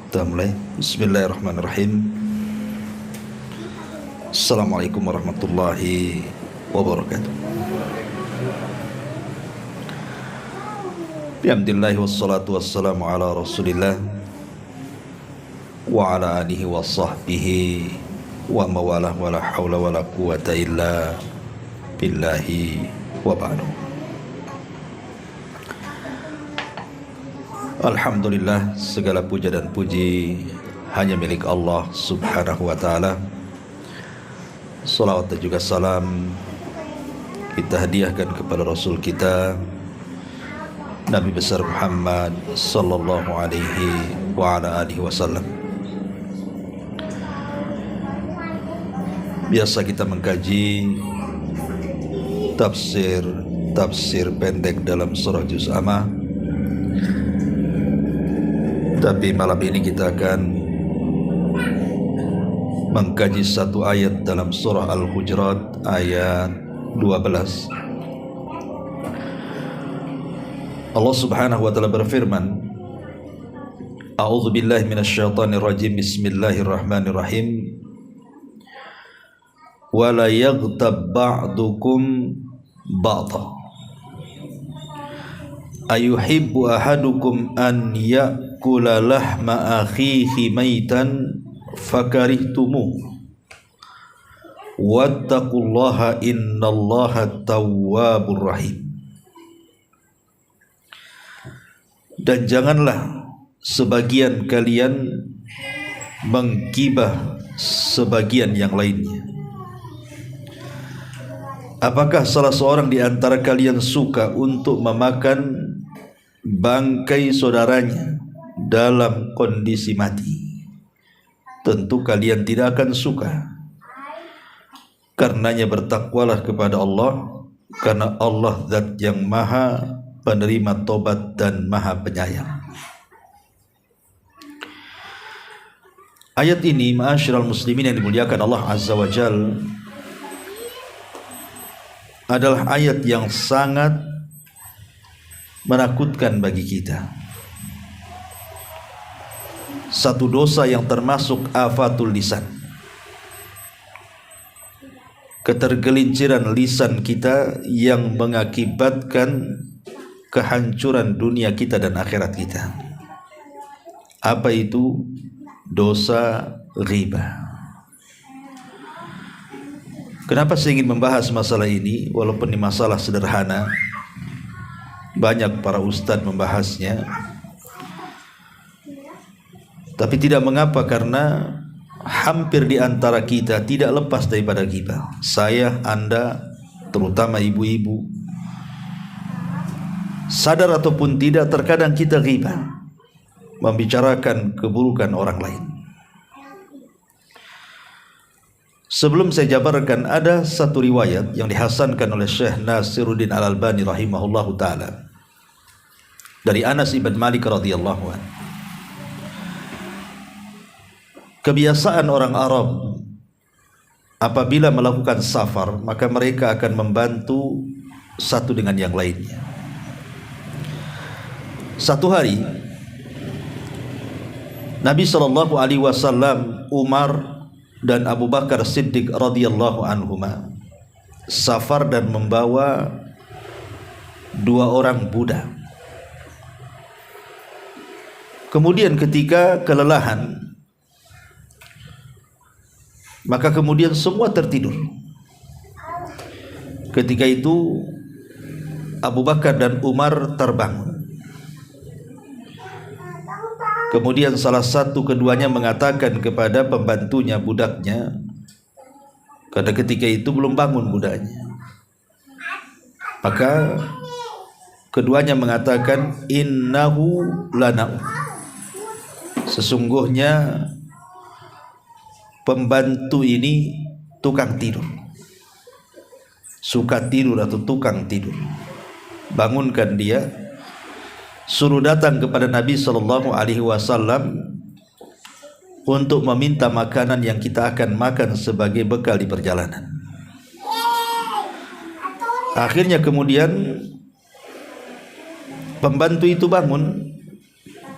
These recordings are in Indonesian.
Kita mulai. Bismillahirrahmanirrahim. Assalamualaikum warahmatullahi wabarakatuh. Bihamdillahi wassalatu wassalamu ala rasulillah wa ala alihi wa sahbihi wa mawalah wa la hawla wa la quwata illa billahi wa ba'du. Alhamdulillah, segala puja dan puji hanya milik Allah subhanahu wa ta'ala. Salawat dan juga salam kita hadiahkan kepada Rasul kita Nabi besar Muhammad sallallahu alaihi wa ala alihi wasallam. Biasa kita mengkaji tafsir pendek dalam surah Juz Amma. Tapi malam ini kita akan mengkaji satu ayat dalam surah Al-Hujurat ayat 12. Allah subhanahu wa ta'ala berfirman, A'udzu billahi minasyaitonir rajim. Bismillahirrahmanirrahim. Wa la yaghtab ba'dukum ba'dha. Ayuhibbu ahadukum an ya'kula lahma akhihi maitan fakarihtumu wattaqullaha innallaha tawwabur rahim. Dan janganlah sebagian kalian menggibah sebagian yang lainnya. Apakah salah seorang di antara kalian suka untuk memakan bangkai saudaranya dalam kondisi mati? Tentu kalian tidak akan suka. Karenanya bertakwalah kepada Allah, karena Allah zat yang maha penerima tobat dan maha penyayang. Ayat ini, ma'asyiral muslimin yang dimuliakan Allah azza wa jalla, adalah ayat yang sangat menakutkan bagi kita. Satu dosa yang termasuk afatul lisan, ketergelinciran lisan kita yang mengakibatkan kehancuran dunia kita dan akhirat kita. Apa itu? Dosa ghibah. Kenapa saya ingin membahas masalah ini? Walaupun ini masalah sederhana, banyak para ustadz membahasnya, tapi tidak mengapa, karena hampir di antara kita tidak lepas daripada ghibah. Saya, Anda, terutama ibu-ibu, sadar ataupun tidak, terkadang kita ghibah, membicarakan keburukan orang lain. Sebelum saya jabarkan, ada satu riwayat yang dihasankan oleh Syekh Nasiruddin Al-Albani rahimahullahu ta'ala dari Anas ibn Malik radhiyallahu anhu. Kebiasaan orang Arab apabila melakukan safar, maka mereka akan membantu satu dengan yang lainnya. Satu hari Nabi SAW, Umar dan Abu Bakar Siddiq radhiyallahu anhuma safar dan membawa dua orang budak. Kemudian ketika kelelahan, maka kemudian semua tertidur. Ketika itu Abu Bakar dan Umar terbangun. Kemudian salah satu keduanya mengatakan kepada pembantunya, budaknya, karena ketika itu belum bangun budaknya, maka keduanya mengatakan, innahu lana'u, sesungguhnya pembantu ini tukang tidur, suka tidur atau tukang tidur. Bangunkan dia, suruh datang kepada Nabi SAW untuk meminta makanan yang kita akan makan sebagai bekal di perjalanan. Akhirnya kemudian pembantu itu bangun,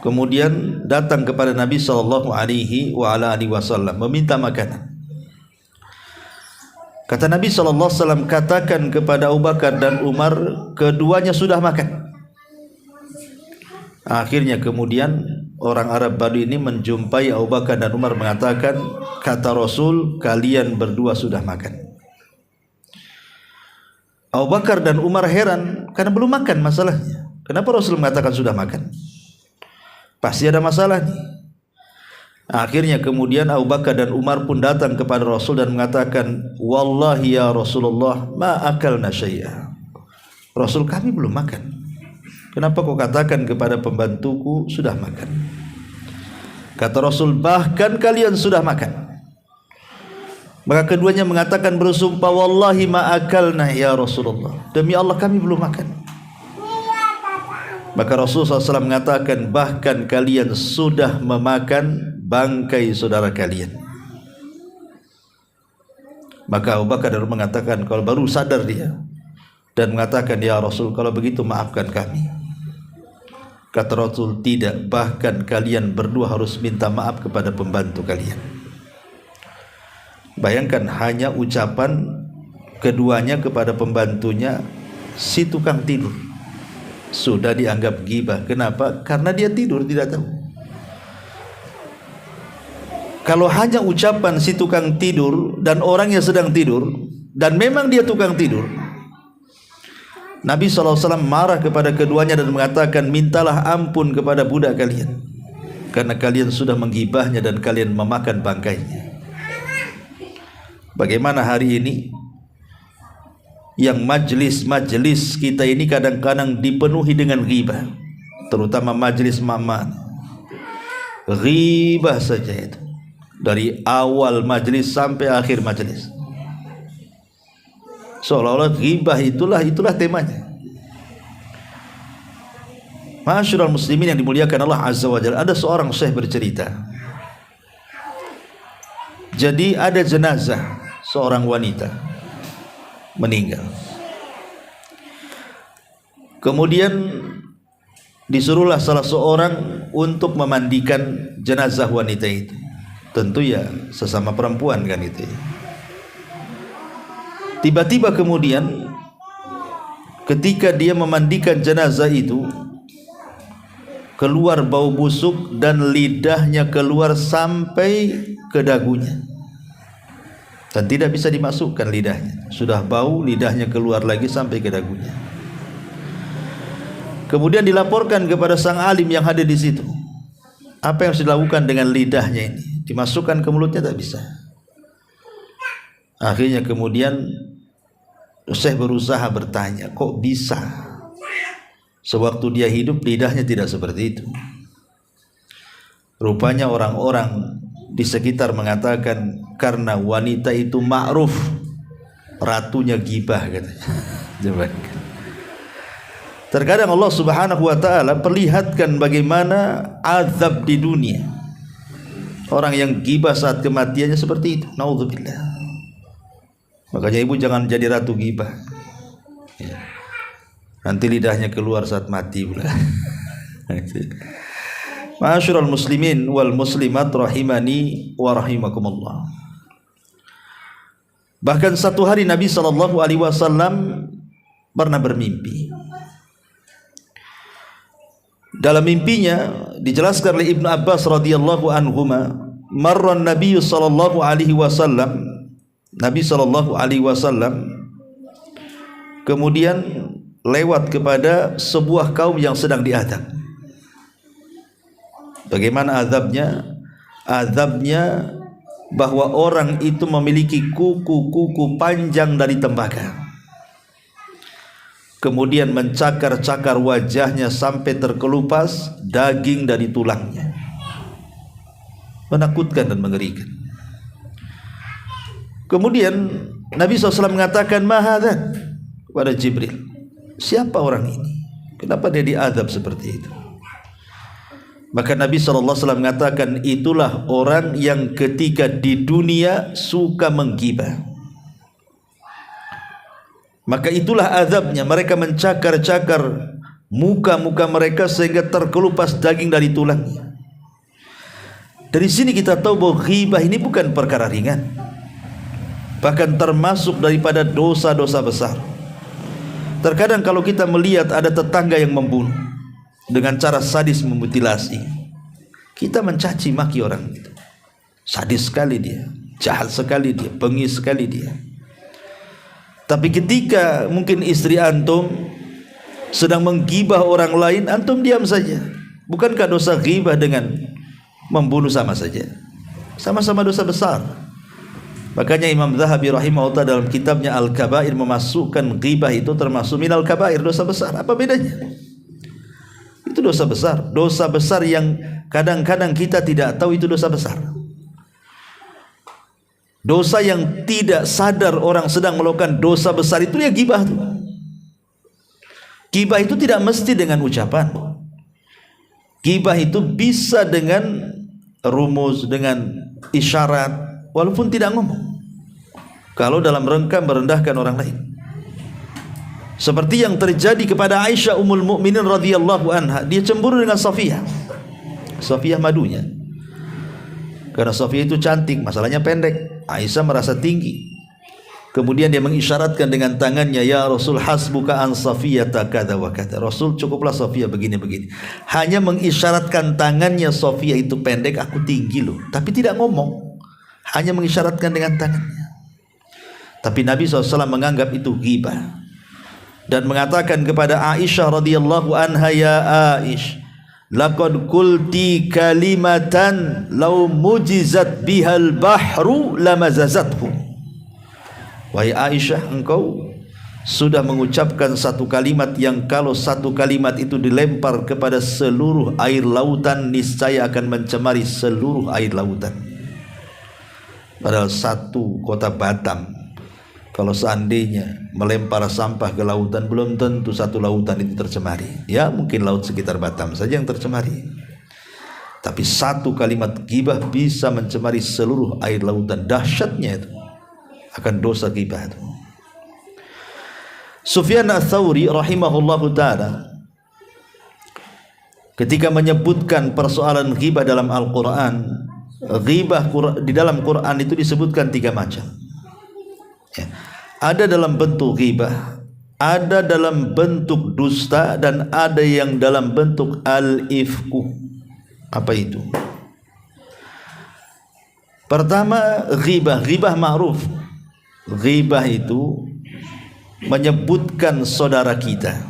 kemudian datang kepada Nabi sallallahu alaihi wasallam meminta makanan. Kata Nabi sallallahu alaihi wasallam, katakan kepada Abu Bakar dan Umar, keduanya sudah makan. Akhirnya kemudian orang Arab Badui ini menjumpai Abu Bakar dan Umar mengatakan, kata Rasul, kalian berdua sudah makan. Abu Bakar dan Umar heran karena belum makan masalahnya. Kenapa Rasul mengatakan sudah makan? Pasti ada masalah nih. Akhirnya kemudian Abu Bakar dan Umar pun datang kepada Rasul dan mengatakan, wallahi ya Rasulullah, ma akalna syai'a. Rasul, kami belum makan. Kenapa kau katakan kepada pembantuku sudah makan? Kata Rasul, bahkan kalian sudah makan. Maka keduanya mengatakan bersumpah, wallahi ma akalna ya Rasulullah, demi Allah kami belum makan. Maka Rasulullah SAW mengatakan, bahkan kalian sudah memakan bangkai saudara kalian. Maka Abu Bakar mengatakan, kalau baru sadar dia, dan mengatakan, ya Rasul, kalau begitu maafkan kami. Kata Rasul, tidak, bahkan kalian berdua harus minta maaf kepada pembantu kalian. Bayangkan hanya ucapan keduanya kepada pembantunya, si tukang tidur, sudah dianggap ghibah. Kenapa? Karena dia tidur, tidak tahu. Kalau hanya ucapan si tukang tidur dan orangnya sedang tidur, dan memang dia tukang tidur, Nabi SAW marah kepada keduanya dan mengatakan, mintalah ampun kepada budak kalian, karena kalian sudah menggibahnya dan kalian memakan bangkainya. Bagaimana hari ini yang majlis-majlis kita ini kadang-kadang dipenuhi dengan ghibah, terutama majlis mama. Ghibah saja itu, dari awal majlis sampai akhir majlis. Seolah-olah ghibah itulah temanya. Ma'asyiral muslimin yang dimuliakan Allah Azza wa Jalla, ada seorang syekh bercerita. Jadi ada jenazah seorang wanita meninggal. Kemudian disuruhlah salah seorang untuk memandikan jenazah wanita itu. Tentu ya sesama perempuan kan itu. Tiba-tiba kemudian ketika dia memandikan jenazah itu, keluar bau busuk dan lidahnya keluar sampai ke dagunya. Dan tidak bisa dimasukkan lidahnya. Sudah bau, lidahnya keluar lagi sampai ke dagunya. Kemudian dilaporkan kepada sang alim yang hadir di situ. Apa yang harus dilakukan dengan lidahnya ini? Dimasukkan ke mulutnya tak bisa. Akhirnya kemudian Syekh berusaha bertanya, kok bisa? Sewaktu dia hidup lidahnya tidak seperti itu. Rupanya orang-orang di sekitar mengatakan, karena wanita itu ma'ruf, ratunya ghibah katanya. Terkadang Allah Subhanahu wa taala perlihatkan bagaimana azab di dunia. Orang yang ghibah saat kematiannya seperti itu. Naudzubillah. Makanya ibu jangan jadi ratu ghibah. Ya. Nanti lidahnya keluar saat mati pula. Ma'asyiral muslimin wal muslimat rahimani wa rahimakumullah. Bahkan satu hari Nabi sallallahu alaihi wasallam pernah bermimpi. Dalam mimpinya dijelaskan oleh Ibnu Abbas radhiyallahu anhuma, marra Nabi sallallahu alaihi wasallam, Nabi sallallahu alaihi wasallam kemudian lewat kepada sebuah kaum yang sedang diazab. Bagaimana azabnya? Azabnya bahwa orang itu memiliki kuku-kuku panjang dari tembaga. Kemudian mencakar-cakar wajahnya sampai terkelupas daging dari tulangnya. Menakutkan dan mengerikan. Kemudian Nabi SAW mengatakan, mahadhan, kepada Jibril, siapa orang ini? Kenapa dia diazab seperti itu? Maka Nabi SAW mengatakan, itulah orang yang ketika di dunia suka menggibah. Maka itulah azabnya, mereka mencakar-cakar muka-muka mereka sehingga terkelupas daging dari tulangnya. Dari sini kita tahu bahwa ghibah ini bukan perkara ringan, bahkan termasuk daripada dosa-dosa besar. Terkadang kalau kita melihat ada tetangga yang membunuh dengan cara sadis, memutilasi, kita mencaci maki orang itu. Sadis sekali dia, jahat sekali dia, bengis sekali dia. Tapi ketika mungkin istri antum sedang menggibah orang lain, antum diam saja. Bukankah dosa ghibah dengan membunuh sama saja? Sama-sama dosa besar. Makanya Imam Zahabi rahimahullah dalam kitabnya Al-Kabair memasukkan ghibah itu termasuk minal kabair, dosa besar. Apa bedanya? Itu dosa besar. Dosa besar yang kadang-kadang kita tidak tahu itu dosa besar. Dosa yang tidak sadar orang sedang melakukan dosa besar itu ya ghibah itu. Ghibah itu tidak mesti dengan ucapan. Ghibah itu bisa dengan rumus, dengan isyarat, walaupun tidak ngomong. Kalau dalam rangka merendahkan orang lain, seperti yang terjadi kepada Aisyah Ummul Mukminin radhiyallahu anha. Dia cemburu dengan Safiyah madunya, karena Safiyah itu cantik, masalahnya pendek. Aisyah merasa tinggi. Kemudian dia mengisyaratkan dengan tangannya, ya Rasul, hasbuka an Safiyata kada wa kada. Rasul, cukuplah Safiyah begini-begini. Hanya mengisyaratkan tangannya, Safiyah itu pendek, aku tinggi loh. Tapi tidak ngomong, hanya mengisyaratkan dengan tangannya. Tapi Nabi SAW menganggap itu ghibah dan mengatakan kepada Aisyah radhiyallahu anha, ya Aish, laqad qulti kalimatan law mujizat bihal bahru lamazazathu. Wahai Aisyah, engkau sudah mengucapkan satu kalimat yang kalau satu kalimat itu dilempar kepada seluruh air lautan, niscaya akan mencemari seluruh air lautan. Padahal satu kota Batam, kalau seandainya melempar sampah ke lautan, belum tentu satu lautan itu tercemari. Ya mungkin laut sekitar Batam saja yang tercemari. Tapi satu kalimat ghibah bisa mencemari seluruh air lautan. Dahsyatnya itu akan dosa ghibah itu. Sufyan Ats-Tsauri rahimahullahu taala ketika menyebutkan persoalan ghibah dalam Al-Qur'an, ghibah di dalam Quran itu disebutkan 3 macam. Ya. Ada dalam bentuk ghibah, ada dalam bentuk dusta, dan ada yang dalam bentuk al-ifku. Apa itu? Pertama, ghibah ma'ruf. Ghibah itu menyebutkan saudara kita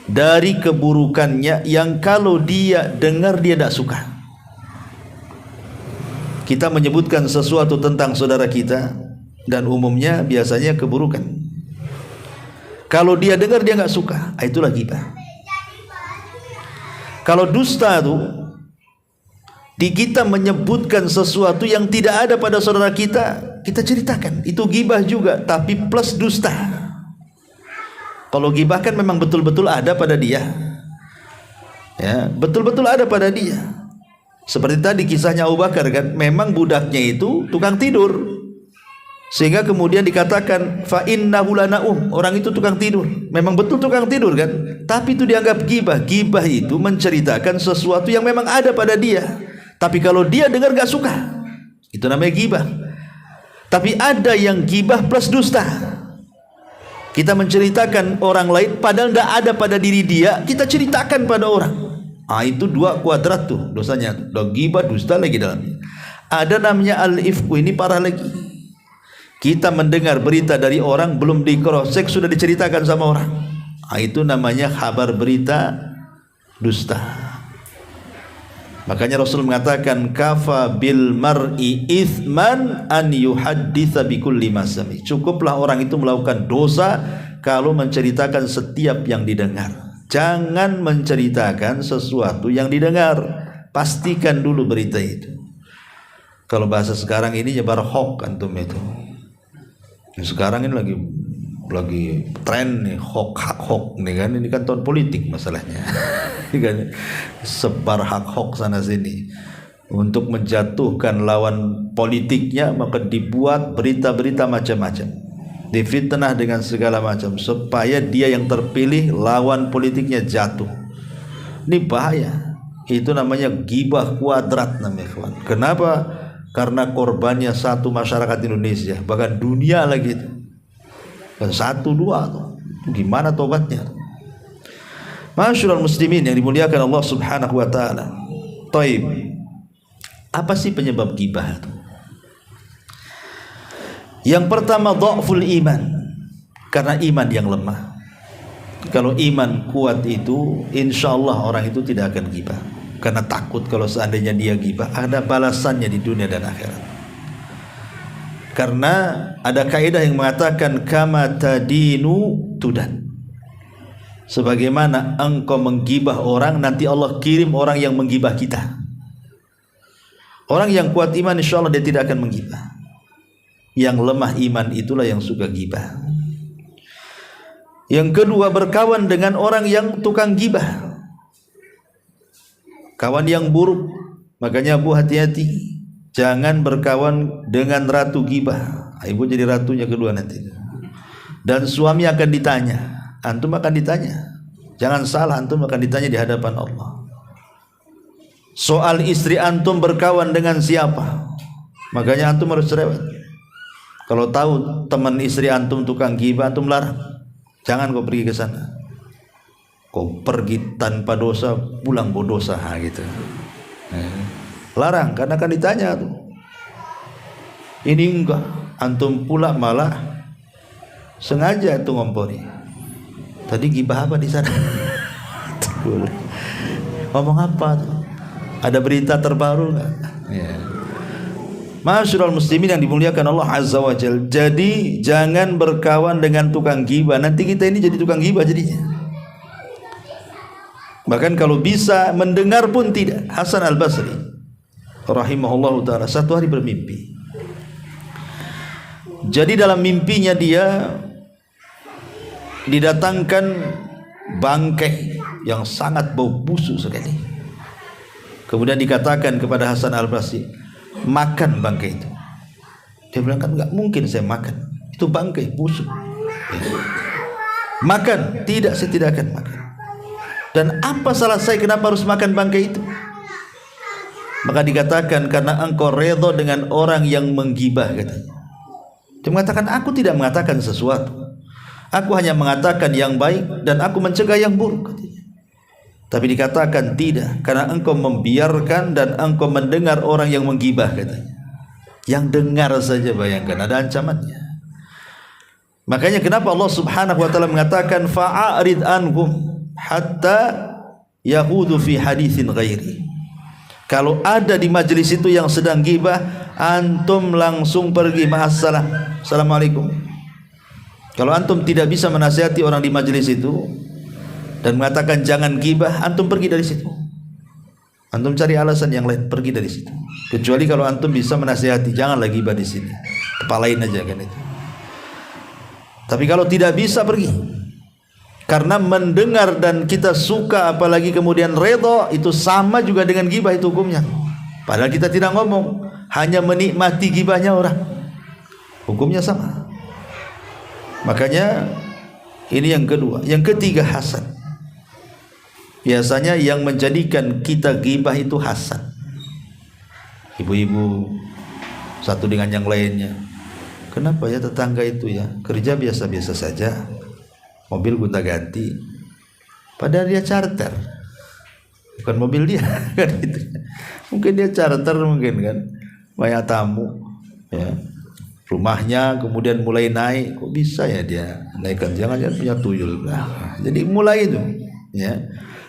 dari keburukannya yang kalau dia dengar dia tidak suka. Kita menyebutkan sesuatu tentang saudara kita dan umumnya biasanya keburukan. Kalau dia dengar dia nggak suka, itulah ghibah. Kalau dusta itu di kita menyebutkan sesuatu yang tidak ada pada saudara kita, kita ceritakan, itu ghibah juga, tapi plus dusta. Kalau ghibah kan memang betul-betul ada pada dia, ya, betul-betul ada pada dia. Seperti tadi kisahnya Abu Bakar kan, memang budaknya itu tukang tidur, sehingga kemudian dikatakan fa innahu lanaum, orang itu tukang tidur. Memang betul tukang tidur kan, tapi itu dianggap ghibah. Ghibah itu menceritakan sesuatu yang memang ada pada dia, tapi kalau dia dengar gak suka, itu namanya ghibah. Tapi ada yang ghibah plus dusta. Kita menceritakan orang lain padahal tidak ada pada diri dia, kita ceritakan pada orang. Itu 2 kuadrat tuh dosanya. Ghibah, dusta lagi dalamnya. Ada namanya al-ifku, ini parah lagi. Kita mendengar berita dari orang, belum di cross check sudah diceritakan sama orang. Itu namanya kabar berita dusta. Makanya Rasul mengatakan, kafa bil mar'i ithman an yuhadditsa bikulli ma sami. Cukuplah orang itu melakukan dosa kalau menceritakan setiap yang didengar. Jangan menceritakan sesuatu yang didengar. Pastikan dulu berita itu. Kalau bahasa sekarang ini nyebar hoax antum itu. Sekarang ini lagi tren nih, hoax nih kan, ini kan tahun politik masalahnya. Sebar hoax sana sini untuk menjatuhkan lawan politiknya, maka dibuat berita-berita macam-macam. difitnah dengan segala macam supaya dia yang terpilih lawan politiknya jatuh. Ini bahaya. Itu namanya ghibah kuadrat namanya, kawan. Kenapa? Karena korbannya satu masyarakat Indonesia, bahkan dunia lagi itu. Dan satu dua tuh. Gimana tobatnya? Masyaallah muslimin yang dimuliakan Allah Subhanahu wa taala. Taib. Apa sih penyebab ghibah itu? Yang pertama dhaful iman. Karena iman yang lemah. Kalau iman kuat itu, insya Allah orang itu tidak akan ghibah. Karena takut kalau seandainya dia ghibah, ada balasannya di dunia dan akhirat. Karena ada kaidah yang mengatakan kama tadinu tudan. Sebagaimana engkau menggibah orang, nanti Allah kirim orang yang menggibah kita. Orang yang kuat iman insya Allah dia tidak akan menggibah. Yang lemah iman itulah yang suka gibah. Yang kedua, berkawan dengan orang yang tukang gibah, kawan yang buruk. Makanya Bu hati-hati, jangan berkawan dengan ratu gibah. Ibu jadi ratunya kedua nanti. Dan suami akan ditanya, antum akan ditanya. Jangan salah, antum akan ditanya di hadapan Allah. Soal istri antum berkawan dengan siapa, makanya antum harus cerewet. Kalau tahu teman istri antum tukang gibah, antum larang. Jangan kau pergi ke sana. Kau pergi tanpa dosa, pulang berdosa gitu. Larang, karena akan ditanya tuh. Ini enggak, antum pula malah sengaja tuh ngompori. Tadi gibah apa di sana? Ngomong apa tuh? Ada berita terbaru enggak? Ya. Masyaallah muslimin yang dimuliakan Allah Azza wa Jalla. Jadi jangan berkawan dengan tukang gibah. Nanti kita ini jadi tukang gibah jadinya. Bahkan kalau bisa mendengar pun tidak. Hasan Al-Basri rahimahullahu taala satu hari bermimpi. Jadi dalam mimpinya dia didatangkan bangkai yang sangat bau busuk sekali. Kemudian dikatakan kepada Hasan Al-Basri, makan bangkai itu. Dia bilang, kan nggak mungkin saya makan, itu bangkai busuk. Makan? Tidak, saya tidak akan makan. Dan apa salah saya kenapa harus makan bangkai itu? Maka dikatakan karena engkau redha dengan orang yang menggibah, katanya. Dia mengatakan, aku tidak mengatakan sesuatu, aku hanya mengatakan yang baik dan aku mencegah yang buruk, katanya. Tapi dikatakan tidak, karena engkau membiarkan dan engkau mendengar orang yang menggibah, katanya. Yang dengar saja bayangkan ada ancamannya. Makanya kenapa Allah Subhanahu wa taala mengatakan fa'arid anhum hatta yahudu fi haditsin ghairi. Kalau ada di majelis itu yang sedang gibah, antum langsung pergi, ma'assalam, assalamualaikum. Kalau antum tidak bisa menasihati orang di majelis itu dan mengatakan jangan gibah, antum pergi dari situ. Antum cari alasan yang lain, pergi dari situ. Kecuali kalau antum bisa menasihati, janganlah gibah di sini, kepalain aja kan itu. Tapi kalau tidak bisa, pergi. Karena mendengar dan kita suka, apalagi kemudian redha, itu sama juga dengan gibah, itu hukumnya. Padahal kita tidak ngomong, hanya menikmati gibahnya orang, hukumnya sama. Makanya ini yang kedua. Yang ketiga, hasad. Biasanya yang menjadikan kita gibah itu hasad. Ibu-ibu satu dengan yang lainnya, kenapa ya tetangga itu ya kerja biasa-biasa saja, mobil gonta-ganti, padahal dia charter, bukan mobil dia kan gitu. Mungkin dia charter, mungkin kan banyak tamu ya, rumahnya kemudian mulai naik, kok bisa ya dia naikkan, jangan-jangan punya tuyul. Nah, jadi mulai itu ya.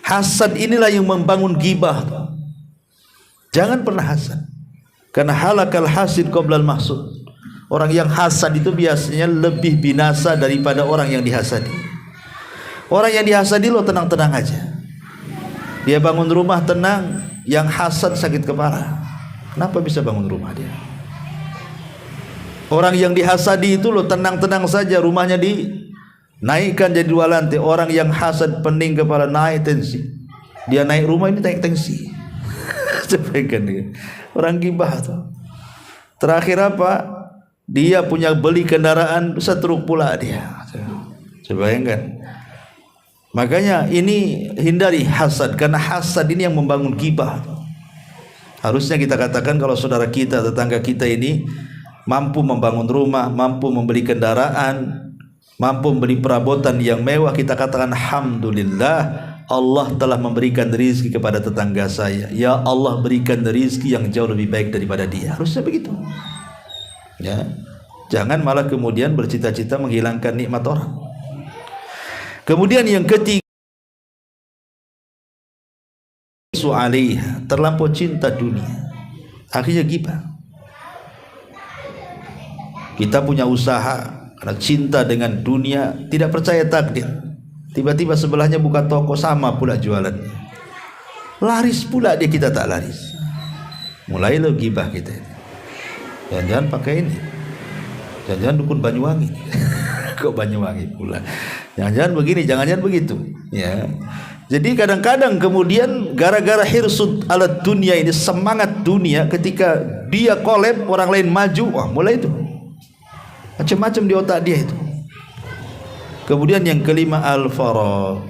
Hasad inilah yang membangun gibah. Jangan pernah hasad, karena halakal hasid qoblal mahsud. Orang yang hasad itu biasanya lebih binasa daripada orang yang dihasadi. Orang yang dihasadi lo tenang-tenang aja, dia bangun rumah tenang. Yang hasad sakit kepala, kenapa bisa bangun rumah dia? Orang yang dihasadi itu lo tenang-tenang saja, rumahnya dinaikkan jadi 2 lantai. Orang yang hasad pening kepala, naik tensi, dia naik rumah ini naik tensi. Orang gibah tuh. Terakhir apa? dia punya beli kendaraan setruk pula dia. Coba bayangkan. Makanya ini hindari hasad, karena hasad ini yang membangun ghibah. Harusnya kita katakan kalau saudara kita, tetangga kita ini mampu membangun rumah, mampu membeli kendaraan, mampu membeli perabotan yang mewah, kita katakan alhamdulillah, Allah telah memberikan rezeki kepada tetangga saya. Ya Allah, berikan rezeki yang jauh lebih baik daripada dia. Harusnya begitu. Ya. Jangan malah kemudian bercita-cita menghilangkan nikmat orang. Kemudian yang ketiga, terlampau cinta dunia, akhirnya ghibah. Kita punya usaha karena cinta dengan dunia, tidak percaya takdir. Tiba-tiba sebelahnya buka toko, sama pula jualannya, laris pula dia, kita tak laris. Mulai lo ghibah kita. Jangan-jangan pakai ini, jangan-jangan dukun Banyuwangi. Kok Banyuwangi pula? Jangan-jangan begini, jangan-jangan begitu. Ya. Jadi kadang-kadang kemudian gara-gara hirsud ala dunia ini, semangat dunia, ketika dia collab orang lain maju, wah mulai itu macam-macam di otak dia itu. Kemudian yang kelima, al-faragh,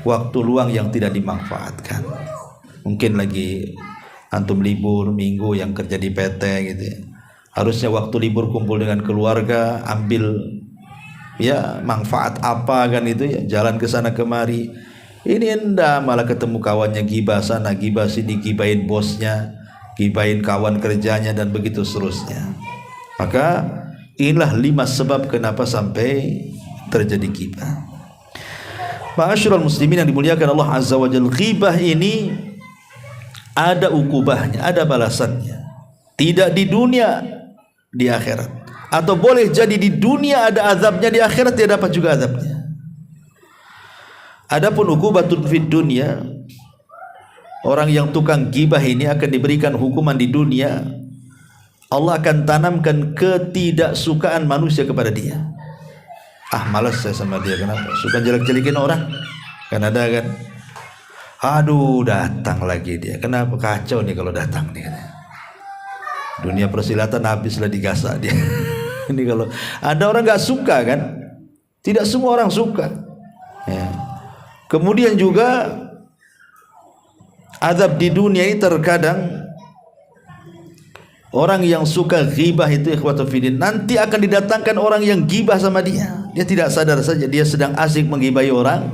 waktu luang yang tidak dimanfaatkan. Mungkin lagi antum libur minggu yang kerja di PT gitu ya. Harusnya waktu libur kumpul dengan keluarga, ambil ya manfaat apa kan itu ya, jalan ke sana kemari. Ini enggak, malah ketemu kawannya gibah sana, gibah sini, gibahin bosnya, gibahin kawan kerjanya, dan begitu seterusnya. Maka inilah 5 sebab kenapa sampai terjadi ghibah. Ma'asyiral muslimin yang dimuliakan Allah Azza wa Jalla, ghibah ini ada ukubahnya, ada balasannya. Tidak di dunia, di akhirat. Atau boleh jadi di dunia ada azabnya, di akhirat dia dapat juga azabnya. Adapun ukubatun fid dunya, orang yang tukang ghibah ini akan diberikan hukuman di dunia. Allah akan tanamkan ketidaksukaan manusia kepada dia. Ah, malas saya sama dia, kenapa? Suka jelek-jelekin orang. Kan ada kan? Aduh, datang lagi dia. Kenapa? Kacau nih kalau datang nih. Dunia persilatan habislah digasak dia. Ini kalau ada orang nggak suka kan? Tidak semua orang suka. Ya. Kemudian juga azab di dunia ini terkadang orang yang suka ghibah itu, ikhwatu fiddin, nanti akan didatangkan orang yang ghibah sama dia. Dia tidak sadar saja dia sedang asik menggibahi orang.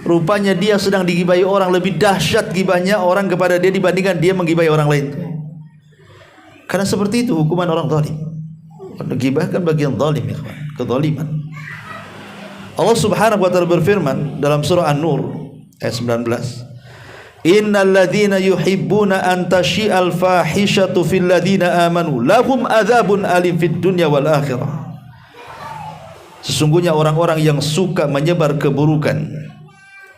Rupanya dia sedang digibahi orang, lebih dahsyat gibahnya orang kepada dia dibandingkan dia menggibahi orang lain. Karena seperti itu hukuman orang zalim. Ghibah kan bagian zalim, ikhwan, kezaliman. Allah Subhanahu wa taala berfirman dalam surah An-Nur ayat 19, innal ladzina yuhibbuna an tashi'al fahishatu fil ladzina amanu lahum adzabun alim fid dunya wal akhirah. Sesungguhnya orang-orang yang suka menyebar keburukan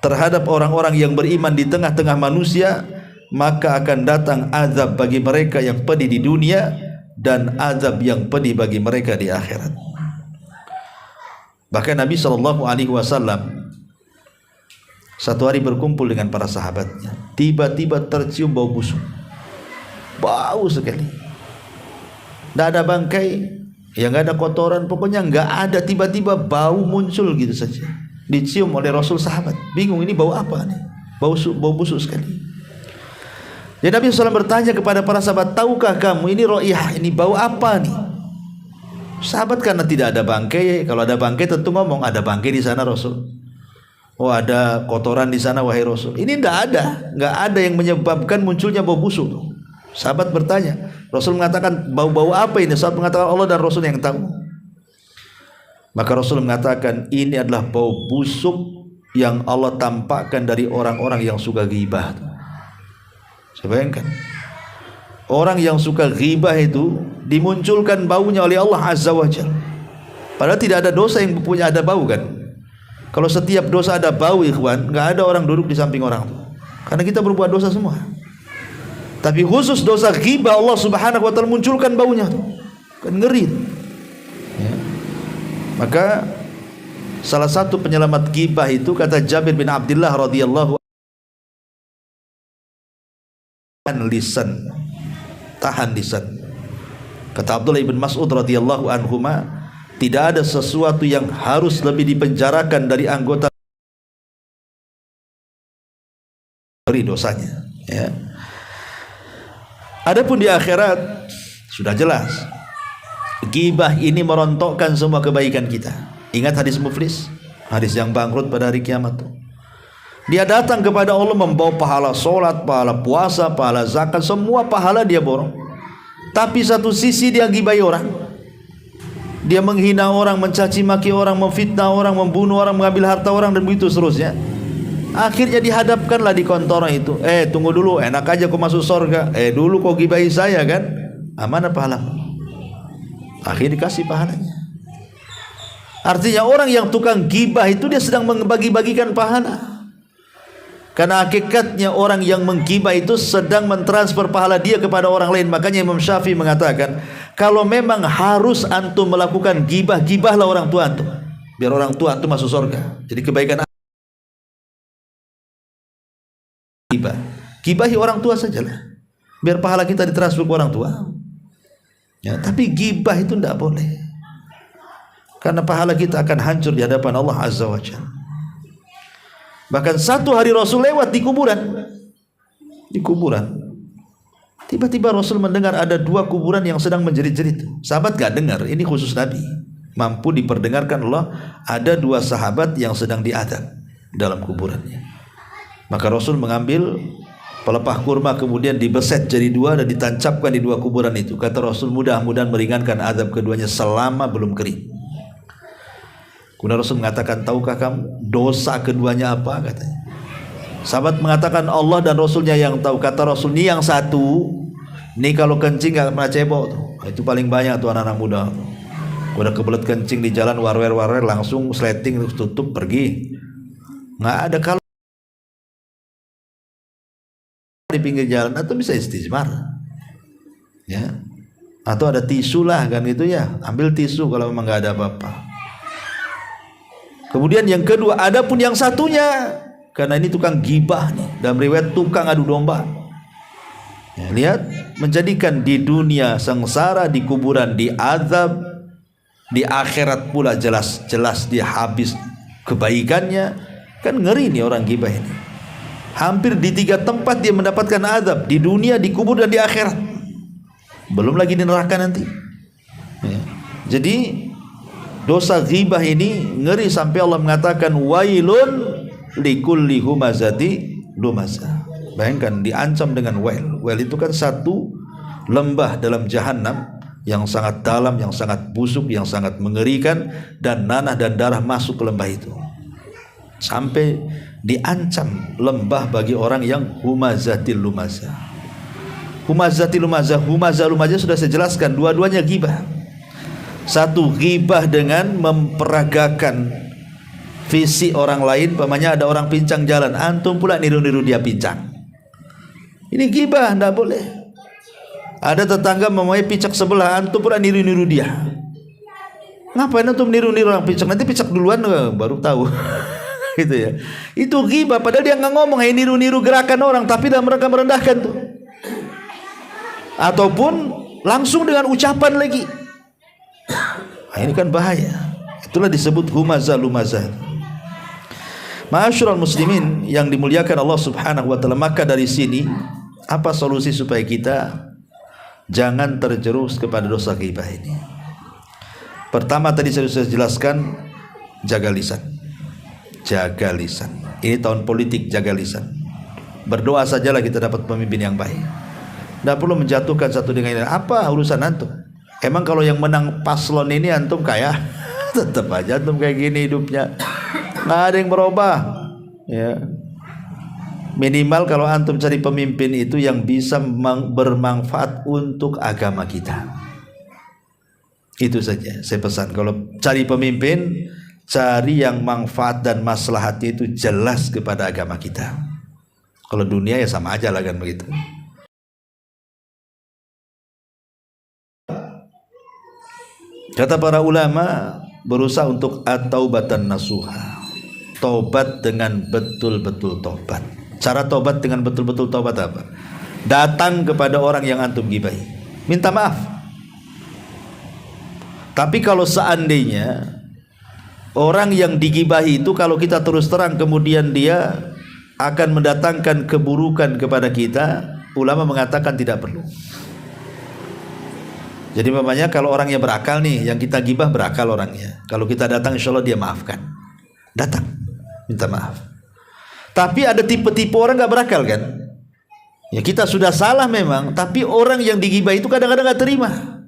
terhadap orang-orang yang beriman di tengah-tengah manusia, maka akan datang azab bagi mereka yang pedih di dunia dan azab yang pedih bagi mereka di akhirat. Bahkan Nabi SAW satu hari berkumpul dengan para sahabatnya, tiba-tiba tercium bau busuk, bau sekali. Tidak ada bangkai, ya nggak ada kotoran, pokoknya nggak ada, tiba-tiba bau muncul gitu saja, dicium oleh Rasul. Sahabat bingung, ini bau apa nih? Bau busuk sekali. Jadi Nabi SAW bertanya kepada para sahabat, tahukah kamu ini ro'iyah, ini bau apa nih? Sahabat karena tidak ada bangkai, kalau ada bangkai tentu ngomong, ada bangkai di sana Rasul. Oh, ada kotoran di sana wahai Rasul. Ini nggak ada yang menyebabkan munculnya bau busuk. Sahabat bertanya, Rasul mengatakan bau-bau apa ini? Sahabat mengatakan Allah dan Rasul yang tahu. Maka Rasul mengatakan ini adalah bau busuk yang Allah tampakkan dari orang-orang yang suka ghibah. Saya bayangkan, orang yang suka ghibah itu dimunculkan baunya oleh Allah Azza wa Jalla. Padahal tidak ada dosa yang punya ada bau kan. Kalau setiap dosa ada bau, ikhwan, nggak ada orang duduk di samping orang, karena kita berbuat dosa semua. Tapi khusus dosa ghibah Allah Subhanahu wa taala munculkan baunya tuh. Kan ngeri. Ya. Maka salah satu penyelamat ghibah itu, kata Jabir bin Abdullah radhiyallahu anhu, lisan, tahan lisan. Kata Abdullah bin Mas'ud radhiyallahu anhuma, tidak ada sesuatu yang harus lebih dipenjarakan dari anggota dari dosanya, ya. Adapun di akhirat sudah jelas, ghibah ini merontokkan semua kebaikan kita. Ingat hadis muflis, hadis yang bangkrut pada hari kiamat tuh. Dia datang kepada Allah membawa pahala solat, pahala puasa, pahala zakat, semua pahala dia borong. Tapi satu sisi dia gibai orang, dia menghina orang, mencaci maki orang, memfitnah orang, membunuh orang, mengambil harta orang, dan begitu seterusnya. Akhirnya dihadapkanlah di kantor itu. Tunggu dulu, enak aja kau masuk surga. Dulu kau gibai saya kan, mana pahalamu? Akhirnya dikasih pahalanya. Artinya orang yang tukang gibah itu dia sedang membagi-bagikan pahala. Karena hakikatnya orang yang menggibah itu sedang mentransfer pahala dia kepada orang lain. Makanya Imam Syafi'i mengatakan, kalau memang harus antum melakukan gibah, gibahlah orang tua antum, biar orang tua antum masuk surga. Jadi kebaikan gibah, gibahi orang tua sajalah, biar pahala kita ditransfer ke orang tua. Ya, tapi gibah itu tidak boleh, karena pahala kita akan hancur di hadapan Allah Azza wa Jalla. Bahkan satu hari Rasul lewat di kuburan. Tiba-tiba Rasul mendengar ada dua kuburan yang sedang menjerit-jerit. Sahabat gak dengar, ini khusus Nabi. Mampu diperdengarkan Allah, ada dua sahabat yang sedang diadab dalam kuburannya. Maka Rasul mengambil pelepah kurma, kemudian dibeset jadi dua dan ditancapkan di dua kuburan itu. Kata Rasul, mudah-mudahan meringankan azab keduanya selama belum kering. Kemudian Rasul mengatakan, tahukah kamu dosa keduanya apa? Katanya. Sahabat mengatakan, Allah dan Rasulnya yang tahu. Kata Rasul, ini yang satu, ini kalau kencing gak pernah cebok tuh. Itu paling banyak tuh anak-anak muda. Udah kebelet kencing di jalan, warwer langsung sleting, tutup, pergi. Nggak ada. Kalau di pinggir jalan atau bisa istijmar, ya, atau ada tisu lah kan gitu ya, ambil tisu kalau memang nggak ada apa-apa. Kemudian yang kedua, adapun yang satunya, karena ini tukang gibah nih, dalam riwayat tukang adu domba. Ya, lihat, menjadikan di dunia sengsara, di kuburan diazab, di akhirat pula jelas-jelas dia habis kebaikannya. Kan ngeri nih orang gibah ini. Hampir di tiga tempat dia mendapatkan azab, di dunia, di kubur, dan di akhirat. Belum lagi di neraka nanti. Ya. Jadi dosa ghibah ini ngeri sampai Allah mengatakan wailun likulli humazati lumazah. Bayangkan diancam dengan wail. Wail itu kan satu lembah dalam jahanam yang sangat dalam, yang sangat busuk, yang sangat mengerikan, dan nanah dan darah masuk ke lembah itu. Sampai diancam lembah bagi orang yang humazatil lumazah. Humazatil lumazah, humazah lumazah sudah saya jelaskan, dua-duanya ghibah. Satu, ghibah dengan memperagakan visi orang lain. Pamannya ada orang pincang jalan, antum pula niru-niru dia pincang. Ini ghibah, tidak boleh. Ada tetangga memulai picak sebelah, antum pula niru-niru dia. Ngapain antum niru-niru orang picak? Nanti picak duluan baru tahu. Gitu ya. Itu ghibah, padahal dia nggak ngomong, niru-niru gerakan orang, tapi dalam mereka merendahkan tuh. Ataupun langsung dengan ucapan lagi. Nah, ini kan bahaya. Itulah disebut humazah lumazah. Ma'asyiral muslimin yang dimuliakan Allah Subhanahu wa taala, maka dari sini apa solusi supaya kita jangan terjerumus kepada dosa ghibah ini? Pertama tadi saya sudah jelaskan, jaga lisan. Jaga lisan. Ini tahun politik, jaga lisan. Berdoa sajalah kita dapat pemimpin yang baik. Tidak perlu menjatuhkan satu dengan lain. Apa urusan antum? Emang kalau yang menang paslon ini antum kaya? Tetap aja antum kayak gini hidupnya. Nggak ada yang berubah. Ya. Minimal kalau antum cari pemimpin itu yang bisa bermanfaat untuk agama kita. Itu saja saya pesan. Kalau cari pemimpin, cari yang manfaat dan maslahatnya itu jelas kepada agama kita. Kalau dunia ya sama aja lah kan begitu. Kata para ulama, berusaha untuk at-taubatan nasuha. Taubat dengan betul-betul taubat. Cara taubat dengan betul-betul taubat apa? Datang kepada orang yang antum gibahi, minta maaf. Tapi kalau seandainya orang yang digibahi itu kalau kita terus terang kemudian dia akan mendatangkan keburukan kepada kita, ulama mengatakan tidak perlu. Jadi mamanya kalau orangnya berakal nih, yang kita gibah berakal orangnya. Kalau kita datang insya Allah dia maafkan. Datang, minta maaf. Tapi ada tipe-tipe orang gak berakal kan? Ya kita sudah salah memang, tapi orang yang digibah itu kadang-kadang gak terima.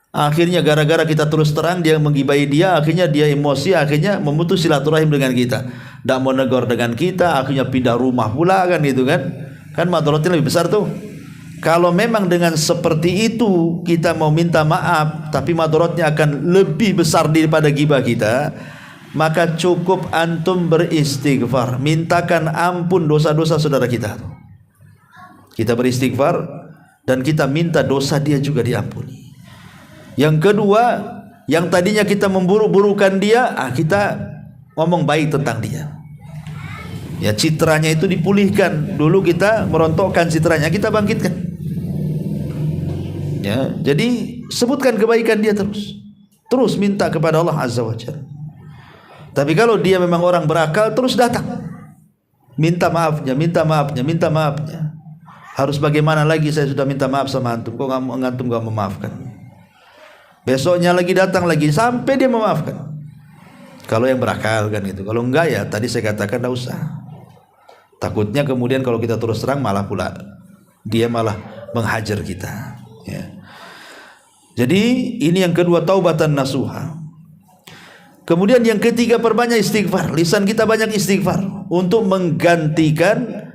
Akhirnya gara-gara kita terus terang dia menggibahi dia, akhirnya dia emosi, akhirnya memutus silaturahim dengan kita. Tak mau negor dengan kita, akhirnya pindah rumah pula kan gitu kan. Kan madaratnya lebih besar tuh. Kalau memang dengan seperti itu kita mau minta maaf, tapi madaratnya akan lebih besar daripada gibah kita, maka cukup antum beristighfar, mintakan ampun dosa-dosa saudara kita. Kita beristighfar dan kita minta dosa dia juga diampuni. Yang kedua, yang tadinya kita memburuk-burukan dia, kita ngomong baik tentang dia. Ya citranya itu dipulihkan. Dulu kita merontokkan citranya, kita bangkitkan. Ya, jadi sebutkan kebaikan dia terus. Terus minta kepada Allah Azza wa Jalla. Tapi kalau dia memang orang berakal, terus datang. Minta maafnya, minta maafnya, minta maafnya. Harus bagaimana lagi saya sudah minta maaf sama antum, kok antum gak memaafkan. Besoknya lagi datang lagi sampai dia memaafkan. Kalau yang berakal kan itu. Kalau enggak ya tadi saya katakan tidak usah. Takutnya kemudian kalau kita terus terang malah pula dia malah menghajar kita. Ya. Jadi ini yang kedua, taubatan nasuha. Kemudian yang ketiga, perbanyak istighfar. Lisan kita banyak istighfar untuk menggantikan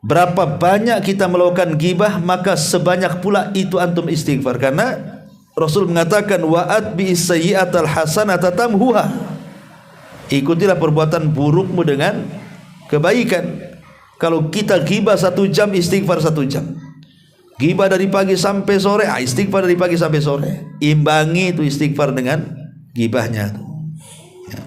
berapa banyak kita melakukan gibah, maka sebanyak pula itu antum istighfar. Karena Rasul mengatakan wa'at bi'is sayyi'atal hasanata tamhuha. Ikutilah perbuatan burukmu dengan kebaikan. Kalau kita gibah 1 jam, istighfar 1 jam. Gibah dari pagi sampai sore, istighfar dari pagi sampai sore. Imbangi itu istighfar dengan gibahnya. Ya.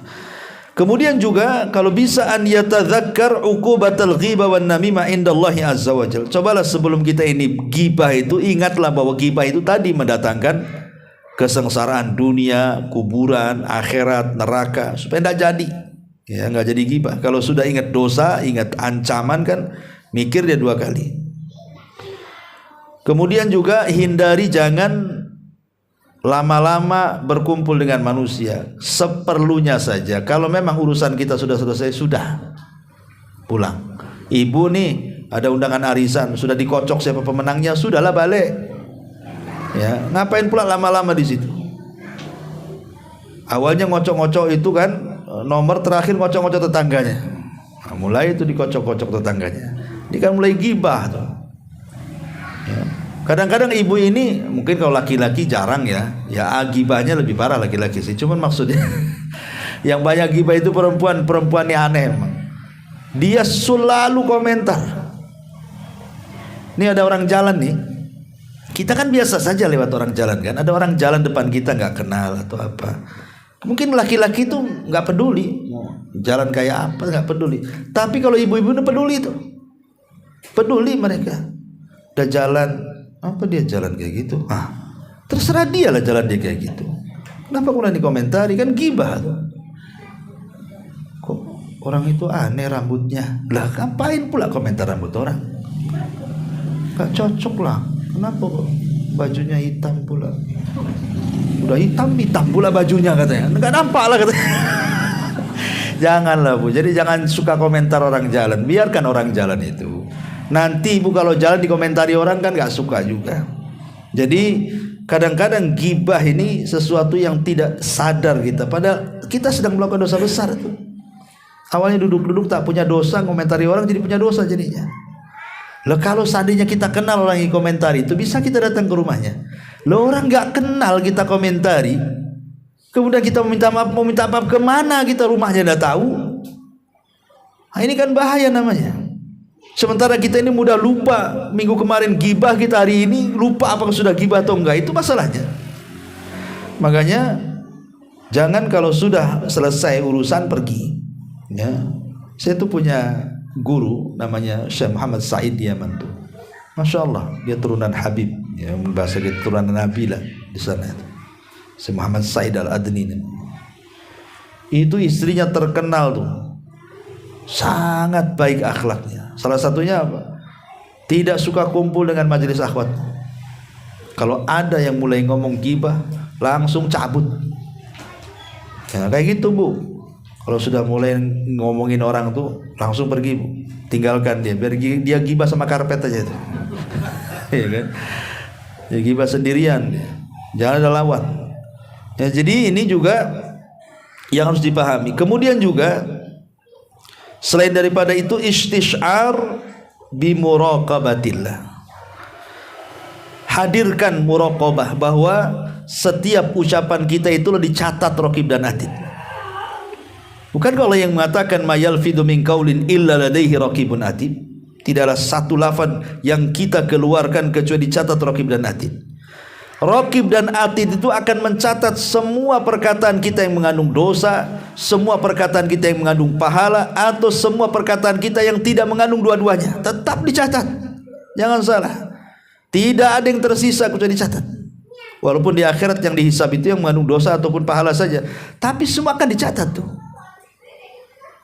Kemudian juga kalau bisa an yatadzakkar uqubatal ghibah wan namimah indallahi azza wajalla. Cobalah sebelum kita ini gibah itu, ingatlah bahwa gibah itu tadi mendatangkan kesengsaraan dunia, kuburan, akhirat, neraka, supaya tidak jadi. Ya, enggak jadi gibah. Kalau sudah ingat dosa, ingat ancaman kan, mikir dia 2 kali. Kemudian juga hindari jangan lama-lama berkumpul dengan manusia, seperlunya saja. Kalau memang urusan kita sudah selesai, sudah pulang. Ibu nih ada undangan arisan, sudah dikocok siapa pemenangnya, sudahlah balik. Ya, ngapain pula lama-lama di situ? Awalnya ngocok-ngocok itu kan, nomor terakhir ngocok-ngocok tetangganya. Nah, mulai itu dikocok-kocok tetangganya. Ini kan mulai gibah tuh. Ya. Kadang-kadang ibu ini mungkin kalau laki-laki jarang ya gibahnya lebih parah laki-laki sih. Cuman maksudnya yang banyak gibah itu perempuan yang aneh emang. Dia selalu komentar. Ini ada orang jalan nih. Kita kan biasa saja lewat orang jalan kan. Ada orang jalan depan kita nggak kenal atau apa. Mungkin laki-laki itu nggak peduli. Jalan kayak apa nggak peduli. Tapi kalau ibu-ibu itu peduli tuh. Peduli mereka. Udah jalan. Apa dia jalan kayak gitu? Terserah dia lah jalan dia kayak gitu. Kenapa kurang dikomentari? Kan gibah tuh. Kok orang itu aneh rambutnya? Lah ngapain pula komentar rambut orang? Gak cocok lah. Kenapa kok bajunya hitam pula? Udah hitam pula bajunya katanya. Enggak nampak lah katanya. Janganlah Bu. Jadi jangan suka komentar orang jalan. Biarkan orang jalan itu. Nanti ibu kalau jalan dikomentari orang kan gak suka juga. Jadi kadang-kadang gibah ini sesuatu yang tidak sadar kita. Padahal kita sedang melakukan dosa besar itu. Awalnya duduk-duduk tak punya dosa, komentari orang jadi punya dosa jadinya. Loh kalau seandainya kita kenal orang yang komentari itu, bisa kita datang ke rumahnya. Loh orang gak kenal kita komentari, kemudian kita mau minta maaf kemana kita rumahnya udah tahu. Nah, ini kan bahaya namanya. Sementara kita ini mudah lupa. Minggu kemarin gibah, kita hari ini lupa apakah sudah gibah atau enggak. Itu masalahnya. Makanya jangan kalau sudah selesai urusan pergi. Ya, saya tuh punya guru namanya Syekh Muhammad Said di Yaman tuh. Masya Allah, dia turunan Habib. Ya, bahasa kita turunan Nabi lah di sana. si Muhammad Said Al-Adni itu istrinya terkenal tuh sangat baik akhlaknya. Salah satunya apa? Tidak suka kumpul dengan majelis akhwat. Kalau ada yang mulai ngomong gibah, langsung cabut. Ya, kayak gitu Bu. Kalau sudah mulai ngomongin orang tuh langsung pergi Bu. Tinggalkan dia, biar dia gibah sama karpet aja itu. Ya kan? Ya gibah sendirian dia. Jangan ada lawan. Ya, jadi ini juga yang harus dipahami. Kemudian juga selain daripada itu istish'ar bi muraqabatillah. Hadirkan muraqabah bahwa setiap ucapan kita itu dicatat raqib dan atid. Bukan kalau yang mengatakan mayalfidu min qaulin illa ladaihi raqibun atid. Tidaklah satu lafaz yang kita keluarkan kecuali dicatat raqib dan atid. Raqib dan atid itu akan mencatat semua perkataan kita yang mengandung dosa, semua perkataan kita yang mengandung pahala, atau semua perkataan kita yang tidak mengandung dua-duanya. Tetap dicatat. Jangan salah. Tidak ada yang tersisa kecuali dicatat. Walaupun di akhirat yang dihisab itu yang mengandung dosa ataupun pahala saja, tapi semua akan dicatat tuh.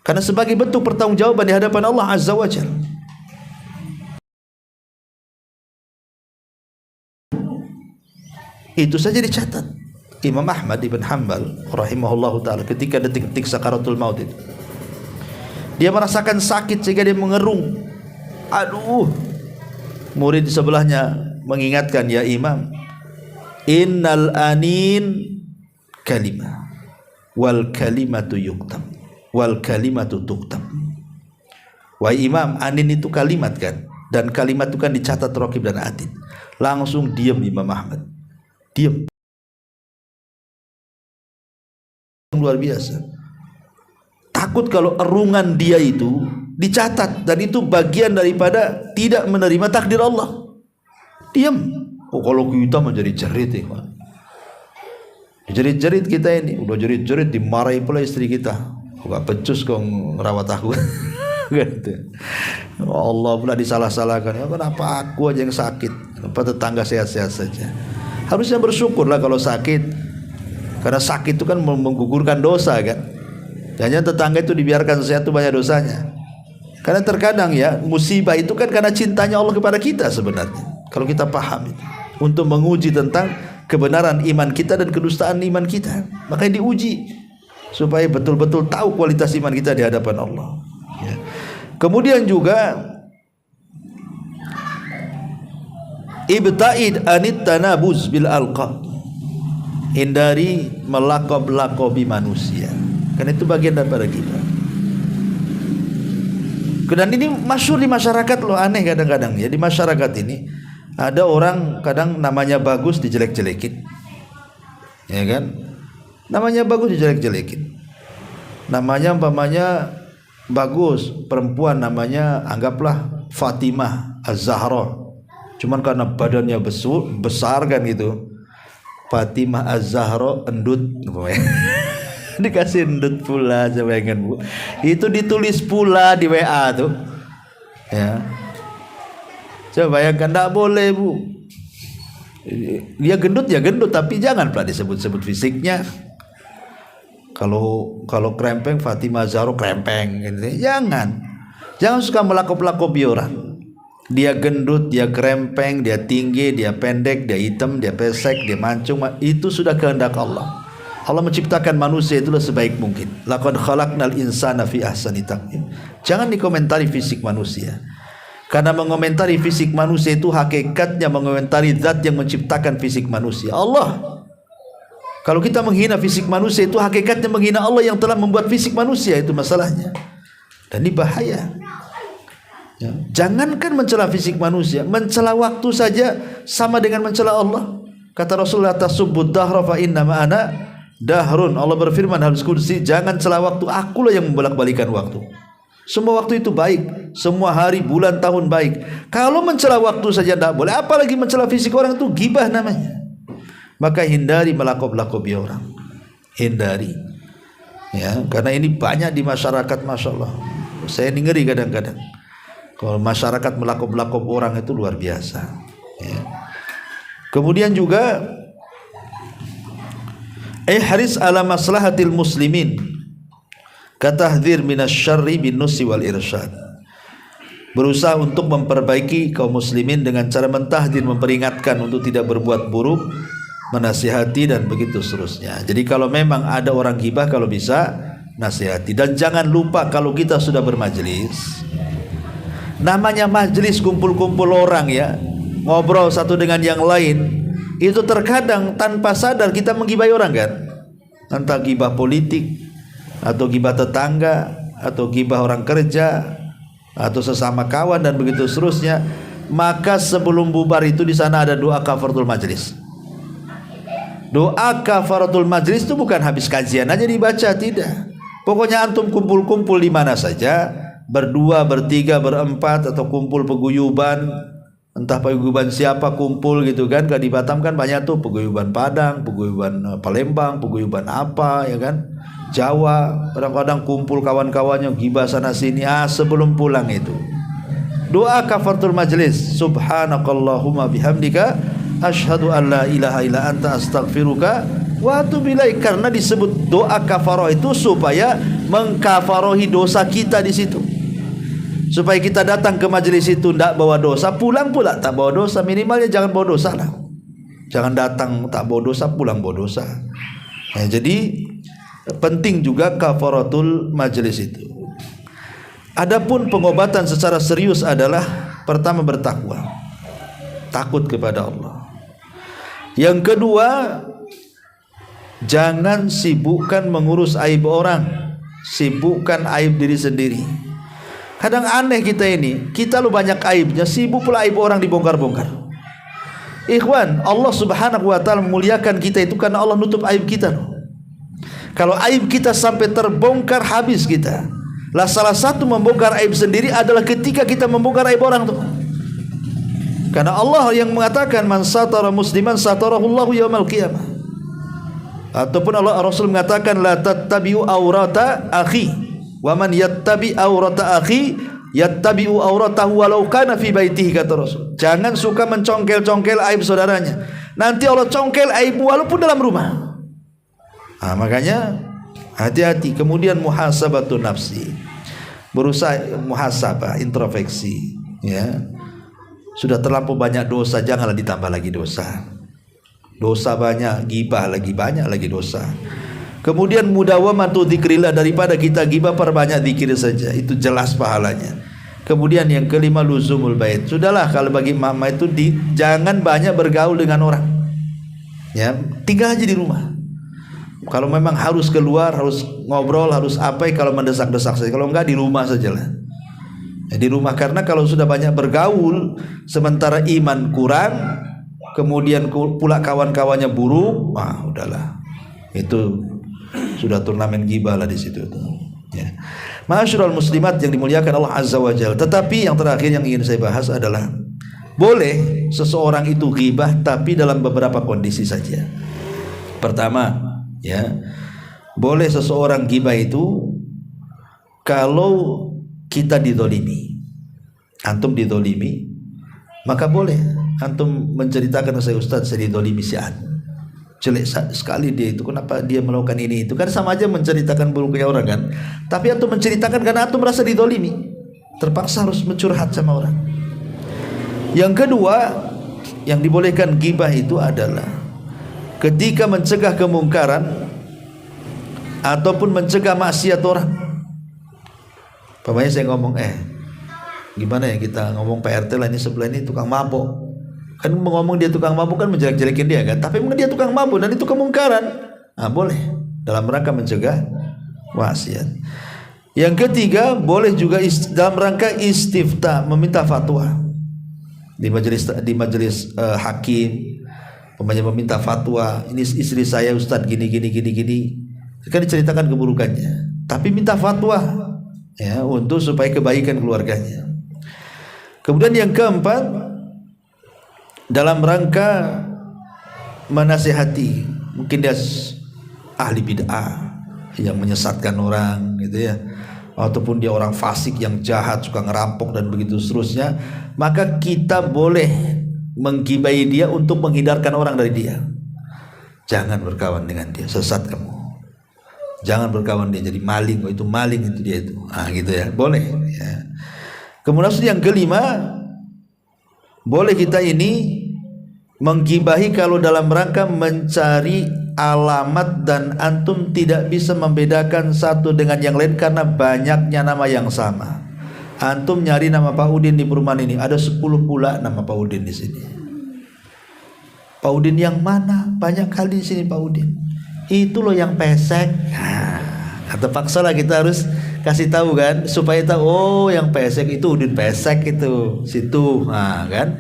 Karena sebagai bentuk pertanggungjawaban di hadapan Allah Azza wa Jalla. Itu saja dicatat. Imam Ahmad ibn Hanbal rahimahullahu ta'ala ketika detik-detik sakaratul maut itu, dia merasakan sakit sehingga dia mengerung. Aduh. Murid di sebelahnya mengingatkan, ya Imam, innal anin kalimah wal kalimatu yuktab wal kalimatu tuktab. Wahai Imam, anin itu kalimat kan, dan kalimat itu kan dicatat raqib dan atid. Langsung diam Imam Ahmad. Diam. Luar biasa. Takut kalau erungan dia itu dicatat, dan itu bagian daripada tidak menerima takdir Allah. Diam. Oh, kalau kita menjadi jerit ya, jerit-jerit kita ini, udah jerit-jerit dimarahi pula istri kita. Gak becus kau ngerawat aku. Gitu. Allah pula disalah-salahkan. Ya, kenapa aku aja yang sakit? Kenapa tetangga sehat-sehat saja? Harusnya bersyukurlah kalau sakit, karena sakit itu kan menggugurkan dosa kan. Jangan tetangga itu dibiarkan sehat itu banyak dosanya. Karena terkadang ya musibah itu kan karena cintanya Allah kepada kita sebenarnya. Kalau kita paham itu, untuk menguji tentang kebenaran iman kita dan kedustaan iman kita, makanya diuji supaya betul-betul tahu kualitas iman kita di hadapan Allah. Ya. Kemudian juga ibta'id anit tanabuz bil alqab. Hindari melakop-lakobi manusia. Karena itu bagian daripada kita. Dan ini masyhur di masyarakat loh, aneh kadang-kadang ya. Di masyarakat ini ada orang kadang namanya bagus dijelek-jelekin. Ya kan? Namanya bagus dijelek-jelekin. Namanya umpamanya bagus, perempuan namanya anggaplah Fatimah Az-Zahra. Cuman karena badannya besar kan gitu, Fatimah Az-Zahra endut. Dikasih endut pula, coba bayangkan Bu. Itu ditulis pula di WA tuh. Ya. Coba bayangkan, enggak boleh Bu. Dia gendut ya gendut, tapi jangan pula disebut-sebut fisiknya. Kalau krempeng Fatimah Az-Zahra krempeng gitu. Jangan suka melakop-lakopi orang. Dia gendut, dia krempeng, dia tinggi, dia pendek, dia hitam, dia pesek, dia mancung, itu sudah kehendak Allah. Allah menciptakan manusia itulah sebaik mungkin. Laqad khalaqnal insana fi ahsani taqwim. Jangan dikomentari fisik manusia. Karena mengomentari fisik manusia itu hakikatnya mengomentari zat yang menciptakan fisik manusia, Allah. Kalau kita menghina fisik manusia itu hakikatnya menghina Allah yang telah membuat fisik manusia, itu masalahnya. Dan ini bahaya. Ya. Jangankan mencela fisik manusia, mencela waktu saja sama dengan mencela Allah. Kata Rasulullah, tasubbud dahra fa inna ma ana dahrun. Allah berfirman hadis qudsi, jangan cela waktu, akulah yang membolak-balikan waktu. Semua waktu itu baik, semua hari, bulan, tahun baik. Kalau mencela waktu saja tidak boleh, apalagi mencela fisik orang, itu ghibah namanya. Maka hindari melakop-lakopi orang. Hindari. Ya, karena ini banyak di masyarakat, Masya Allah. Saya ngeri kadang-kadang. Kalau masyarakat melakop-lakop orang itu luar biasa. Ya. Kemudian juga Ihris ala maslahatil muslimin katahdhir minasyarri bin nusi wal irsyad. Berusaha untuk memperbaiki kaum muslimin dengan cara mentahdir, memperingatkan untuk tidak berbuat buruk, menasihati dan begitu seterusnya. Jadi kalau memang ada orang ghibah, kalau bisa nasihati. Dan jangan lupa kalau kita sudah bermajelis, namanya majelis kumpul-kumpul orang ya, ngobrol satu dengan yang lain, itu terkadang tanpa sadar kita menggibahi orang kan, entah gibah politik atau gibah tetangga atau gibah orang kerja atau sesama kawan dan begitu seterusnya. Maka sebelum bubar itu di sana ada doa kafaratul majlis. Doa kafaratul majlis itu bukan habis kajian aja dibaca, tidak. Pokoknya antum kumpul-kumpul di mana saja, berdua, bertiga, berempat, atau kumpul peguyuban, entah paguyuban siapa kumpul gitu kan. Kalau di Batam kan banyak tuh paguyuban Padang, paguyuban Palembang, paguyuban apa ya kan, Jawa. Kadang-kadang kumpul kawan-kawannya gibah sana sini. Sebelum pulang itu doa kafaratul majlis, subhanakallahumma bihamdika asyhadu an la ilaha illa anta astaghfiruka wa atubu ilaik. Karena disebut doa kafarah itu supaya mengkafarohi dosa kita di situ, supaya kita datang ke majelis itu tidak bawa dosa, pulang pula tak bawa dosa. Minimalnya jangan bawa dosa lah, jangan datang tak bawa dosa, pulang bawa dosa. Jadi penting juga kafaratul majelis itu. Adapun pengobatan secara serius adalah pertama bertakwa, takut kepada Allah. Yang kedua, jangan sibukkan mengurus aib orang, sibukkan aib diri sendiri. Kadang aneh kita ini, kita lu banyak aibnya, sibuk pula aib orang dibongkar-bongkar. Ikhwan, Allah subhanahu wa ta'ala memuliakan kita itu karena Allah nutup aib kita loh. Kalau aib kita sampai terbongkar, habis kita. Lah salah satu membongkar aib sendiri adalah ketika kita membongkar aib orang tuh. Karena Allah yang mengatakan man satara musliman satarahullahu yaumal qiyamah. Ataupun Allah Rasul mengatakan la tattabi'u aurata akhi wa man yattabi aurata akhi yattabi'u auratahu walau kana fi baitihi, kata Rasul. Jangan suka mencongkel-congkel aib saudaranya. Nanti Allah congkel aib walaupun dalam rumah. Makanya hati-hati. Kemudian muhasabatun nafsi, berusaha muhasabah, introspeksi ya. Sudah terlampau banyak dosa, janganlah ditambah lagi dosa. Dosa banyak, gibah lagi banyak lagi dosa. Kemudian mudawamatu dzikrillah, daripada kita gibah perbanyak zikir saja, itu jelas pahalanya. Kemudian yang kelima luzumul bait. Sudahlah kalau bagi mama itu jangan banyak bergaul dengan orang. Ya, tinggal aja di rumah. Kalau memang harus keluar, harus ngobrol, harus apa, kalau mendesak-desak saja. Kalau enggak di rumah sajalah. Ya, di rumah, karena kalau sudah banyak bergaul sementara iman kurang, kemudian pula kawan-kawannya buruk, udahlah. Itu sudah turnamen gibah lah di situ. Ya. Ma'asyiral muslimat yang dimuliakan Allah Azza wa Jalla. Tetapi yang terakhir yang ingin saya bahas adalah boleh seseorang itu ghibah tapi dalam beberapa kondisi saja. Pertama, ya, boleh seseorang ghibah itu kalau kita didolimi. Antum didolimi, maka boleh antum menceritakan, saya Ustaz, saya didolimi si A, jelek sekali dia itu, kenapa dia melakukan ini itu. Kan sama aja menceritakan buruknya orang kan. Tapi antum menceritakan karena antum merasa didolimi, terpaksa harus mencurhat sama orang. Yang kedua yang dibolehkan ghibah itu adalah ketika mencegah kemungkaran ataupun mencegah maksiat orang. Pokoknya saya ngomong, gimana ya kita ngomong PRT lah, ini sebelah ini tukang mabuk. Kan ngomong dia tukang mabuk kan menjelek-jelekin dia kan. Tapi mungkin dia tukang mabuk dan itu kemungkaran. Boleh dalam rangka mencegah maksiat. Yang ketiga, boleh juga dalam rangka istifta, meminta fatwa di majelis hakim. Pemainnya meminta fatwa, ini istri saya Ustadz gini. Kan diceritakan keburukannya, tapi minta fatwa ya, untuk supaya kebaikan keluarganya. Kemudian yang keempat, dalam rangka menasihati, mungkin dia ahli bid'ah yang menyesatkan orang gitu ya, ataupun dia orang fasik yang jahat, suka ngerampok dan begitu seterusnya, maka kita boleh menggibai dia untuk menghindarkan orang dari dia. jangan berkawan dengan dia, sesat kamu. Jangan berkawan dia, jadi maling. Oh, itu maling itu dia itu. Gitu ya, boleh ya. Kemudian yang kelima, boleh kita ini menggibahi kalau dalam rangka mencari alamat dan antum tidak bisa membedakan satu dengan yang lain karena banyaknya nama yang sama. Antum nyari nama Pak Udin di perumahan ini, ada 10 pula nama Pak Udin di sini. Pak Udin yang mana? Banyak kali di sini Pak Udin. Itu loh yang pesek. Kata paksa lah kita harus kasih tahu kan, supaya tahu, oh yang pesek itu Udin pesek itu situ, kan.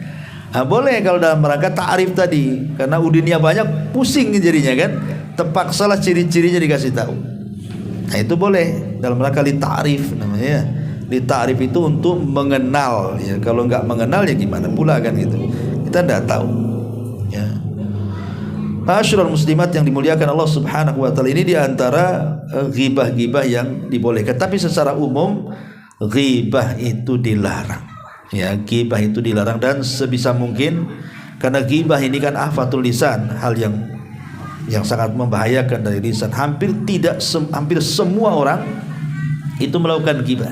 Boleh kalau dalam rangka ta'rif tadi, karena Udinnya banyak pusing jadinya kan. Terpaksa lah ciri-cirinya dikasih tahu. Itu boleh dalam rangka li ta'rif namanya. Li ta'rif itu untuk mengenal ya. Kalau nggak mengenal ya gimana pula kan gitu. Kita tidak tahu. Ya. Ma'asyiral muslimat yang dimuliakan Allah Subhanahu wa taala, ini di antara ghibah-ghibah yang dibolehkan. Tapi secara umum ghibah itu dilarang. Ya, ghibah itu dilarang dan sebisa mungkin, karena ghibah ini kan afatul lisan, hal yang sangat membahayakan dari lisan. Hampir semua orang itu melakukan ghibah.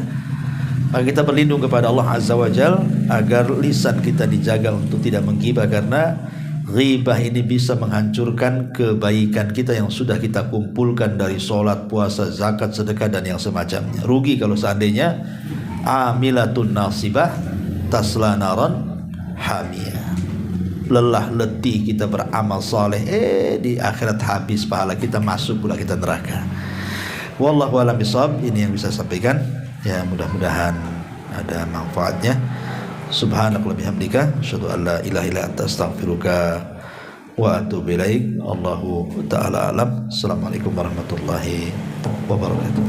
Maka kita berlindung kepada Allah Azza wa Jalla agar lisan kita dijaga untuk tidak menggibah, karena ghibah ini bisa menghancurkan kebaikan kita yang sudah kita kumpulkan dari sholat, puasa, zakat, sedekah dan yang semacamnya. Rugi kalau seandainya amilatun nasibah tasla naron hamiyah. Lelah letih kita beramal saleh, di akhirat habis pahala kita, masuk pula kita neraka. Wallahu a'lam bishawab. Ini yang bisa saya sampaikan. Ya, mudah-mudahan ada manfaatnya. Subhanakallahumma bihamdika asyhadu an la ilaha illa anta astaghfiruka wa atubu ilaik. Allahu ta'ala alam. Assalamualaikum warahmatullahi wabarakatuh.